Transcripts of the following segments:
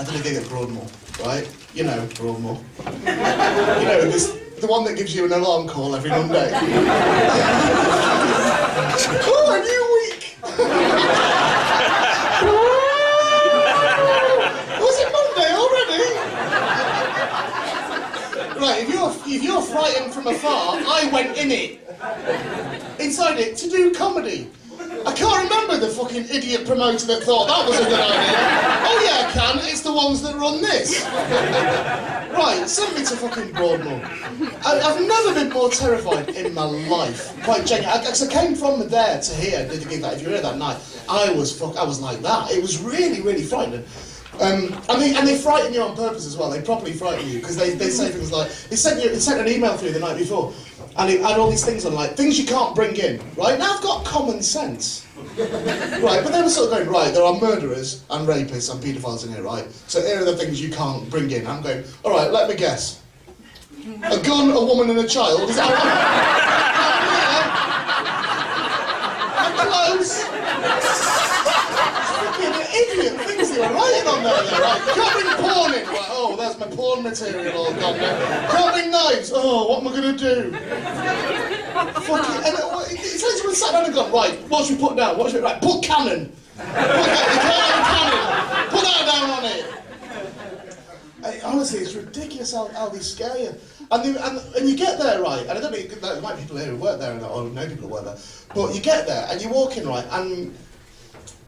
I did a gig at Broadmoor, right? You know Broadmoor. You know, the one that gives you an alarm call every Monday. Oh, a new week! Was it Monday already? Right, if you're frightened from afar, I went in it. Inside it to do comedy. I can't remember the fucking idiot promoter that thought that was a good idea. Oh yeah, I can. It's the ones that run this. Right, send me to fucking Broadmoor. I've never been more terrified in my life. Quite genuinely. I came from there to here, did the gig that. If you were here that night, I was like that. It was really, really frightening. And they frighten you on purpose as well. They properly frighten you because they say things like they sent an email through the night before. And it had all these things on, like, things you can't bring in, right? Now I've got common sense. Right, but they were sort of going, right, there are murderers and rapists and paedophiles in here, right? So here are the things you can't bring in. I'm going, all right, let me guess. A gun, a woman and a child? Is that right? I'm close. Fucking idiot things they were writing on there, right? Can't bring porn in. Right, oh, there's my porn material all gone now. Can't bring knives. Oh, what am I going to do? Fucking, and it's like someone sat down and gone, right, what should we put down? What should we, right, put cannon. You can't have a cannon. Put that down on it. Honestly, it's ridiculous how they scare you. And you get there, right, and I don't know, there might be people here who work there or know people who work there, but you get there and you walk in, right, and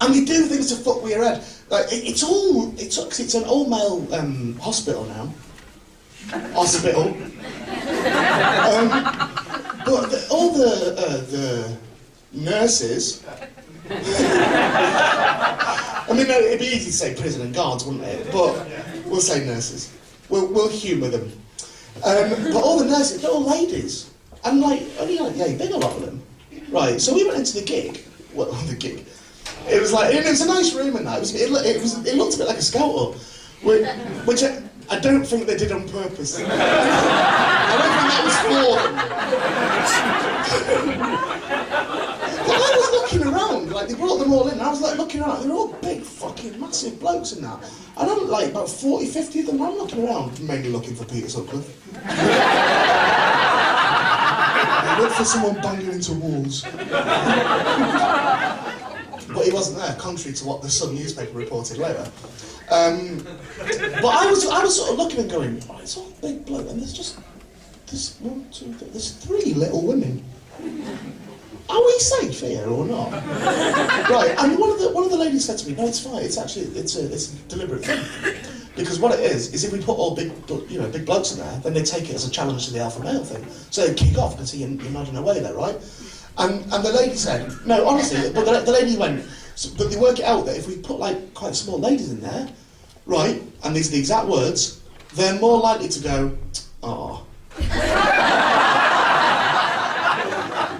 they do things to fuck with your head. Like, it's an all-male hospital now. Hospital. But all the nurses... I mean, no, it'd be easy to say prison and guards, wouldn't it? But we'll say nurses. We'll humour them. But all the nurses, they're all ladies. And like, only like, yeah, big a lot of them. Right, so we went into the gig. Well, the gig. It was like, it was a nice room and that. It looked a bit like a scout hut, which I don't think they did on purpose. I don't think that was for them. But I was looking around, like they brought them all in, and I was like looking around, they're all big fucking massive blokes in that. And I'm like about 40, 50 of them, I'm looking around, mainly looking for Peter Sutcliffe. I looked for someone banging into walls. But he wasn't there, contrary to what the Sun newspaper reported later. But I was sort of looking and going, oh, it's all big bloke, and there's 3 little women. Are we safe here or not? Right, and one of the ladies said to me, no, it's fine. It's actually it's a deliberate thing, because what it is if we put all big blokes in there, then they take it as a challenge to the alpha male thing. So they kick off because you imagine a way there, right? And the lady said, no, honestly, but the lady went, but they work it out that if we put like quite small ladies in there, right, and these are the exact words, they're more likely to go, oh.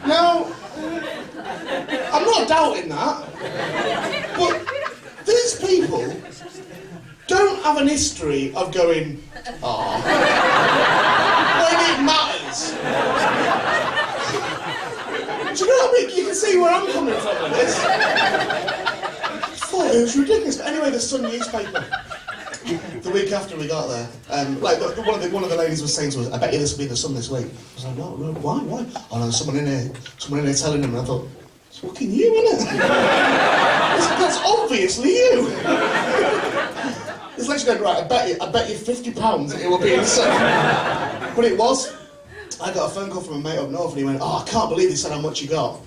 Now, I'm not doubting that, but these people don't have an history of going, ah, when it matters. Do you know what I mean? You can see where I'm coming from with this. I thought it was ridiculous. But anyway, the Sun newspaper, the week after we got there, like one of the ladies was saying to us, I bet you this will be the Sun this week. I was like, no, why? Oh no, someone in here telling them, and I thought, it's fucking you, isn't it? That's obviously you. It's like going, right, I bet you £50 it will be in the Sun. But it was. I got a phone call from a mate up north and he went, oh, I can't believe they said how much you got.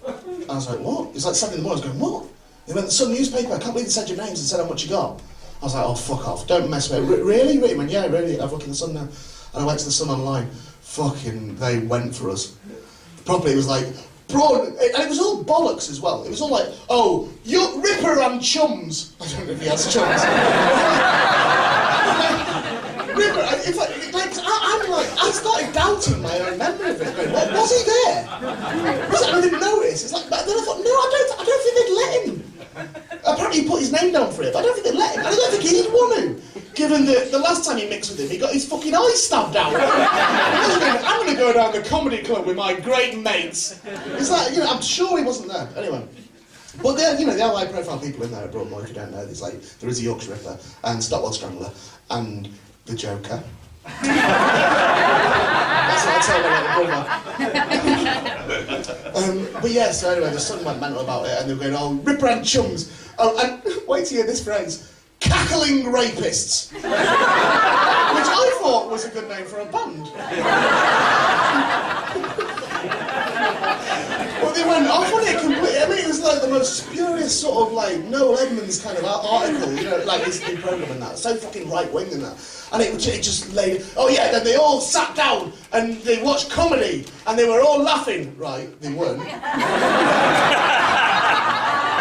I was like, what? It's like 7 in the morning. I was going, what? He went, the Sun newspaper, I can't believe they said your names and said how much you got. I was like, oh, fuck off, don't mess with it. Really? He went, yeah, really, I've looked in the Sun now. And I went to the Sun online. Fucking, they went for us. Properly, it was like, broad, and it was all bollocks as well. It was all like, oh, you're Ripper and chums. I don't know if he has chums. Ripper, it's like, I started doubting my own memory of it. Going, was he there? I didn't notice. It's like, but then I thought, no, I don't think they'd let him. Apparently he put his name down for it, but I don't think they'd let him. I don't think he'd want to. Given the last time he mixed with him, he got his fucking eyes stabbed out. I'm going to go down the comedy club with my great mates. It's like, I'm sure he wasn't there. Anyway, But there, you know, there are high-profile people in there at Broadmoor, if you don't know. There's like, there is a Yorkshire Ripper, and Stockwell Strangler, and the Joker. That's what I tell my little brother. But yeah, so anyway, the son went mental about it, and they were going, oh, Ripper and chums. Oh, and wait to hear this phrase, cackling rapists. Which I thought was a good name for a band. Well, they went off on it completely. I mean, it was like the most spurious sort of like Noel Edmonds kind of article, you know, like his new programme and that. So fucking right-wing and that. And it just laid, oh yeah, then they all sat down and they watched comedy and they were all laughing. Right, they weren't.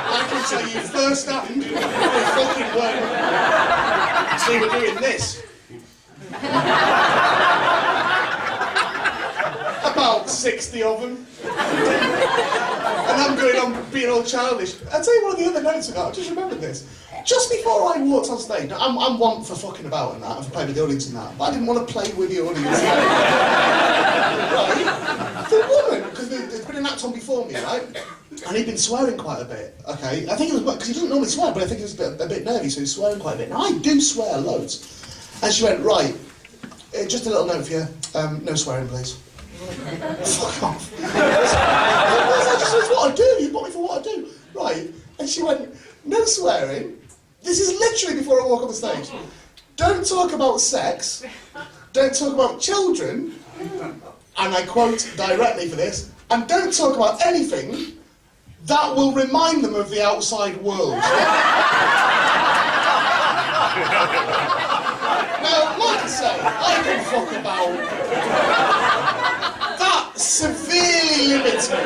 I can tell you firsthand, they fucking weren't. So they were doing this. About 60 of them. And I'm going on being all childish. I'll tell you one of the other notes I got, I just remembered this. Just before I walked on stage, now, I'm one for fucking about and that, and for playing with the audience and that, but I didn't want to play with the audience. Right? The woman, because there's been an act on before me, right? And he'd been swearing quite a bit, okay? I think it was, because he doesn't normally swear, but I think he was a bit nervy, so he was swearing quite a bit. Now, I do swear loads. And she went, right, just a little note for you, no swearing, please. Fuck off. That's what I do, you bought me for what I do. Right, and she went, no swearing. This is literally before I walk on the stage. Don't talk about sex. Don't talk about children. And I quote directly for this. And don't talk about anything that will remind them of the outside world. Now, like I say, I can fuck about. That severely limits me.